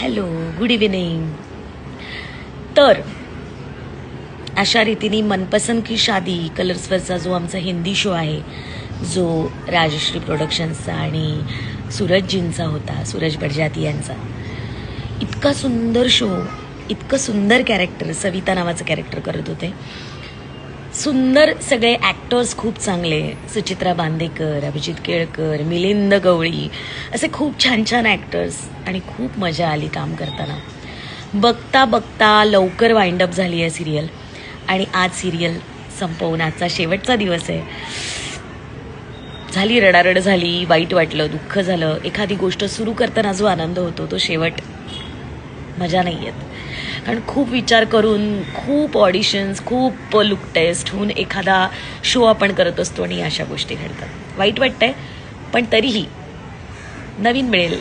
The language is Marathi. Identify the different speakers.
Speaker 1: Hello, good evening. तर अशा रीतीने मनपसंद की शादी कलर्सवरचा जो आमचा हिंदी शो आहे, जो राजश्री प्रोडक्शन्सचा आणि सूरजजींचा होता, सूरज बडजाती यांचा, इतका सुंदर शो, इतकं सुंदर कॅरेक्टर, सविता नावाचं कॅरेक्टर करत होते. सुंदर सगळे ॲक्टर्स खूप चांगले, सुचित्रा बांदेकर, अभिजित केळकर, मिलिंद गवळी, असे खूप छान छान ॲक्टर्स, आणि खूप मजा आली काम करताना. बघता बघता लवकर वाइंड अप झाली आहे सिरियल, आणि आज सिरियल संपवून आजचा शेवटचा दिवस आहे. झाली रडारड झाली, वाईट वाटलं, दुःख झालं. एखादी गोष्ट सुरू करताना जो आनंद होतो तो शेवट मजा नाही येत. कारण खूप विचार करून, खूप ऑडिशन्स, खूप लुक टेस्ट होऊन एखादा शो आपण करत असतो आणि अशा गोष्टी घडतात. वाईट वाटतंय, पण तरीही नवीन मिळेल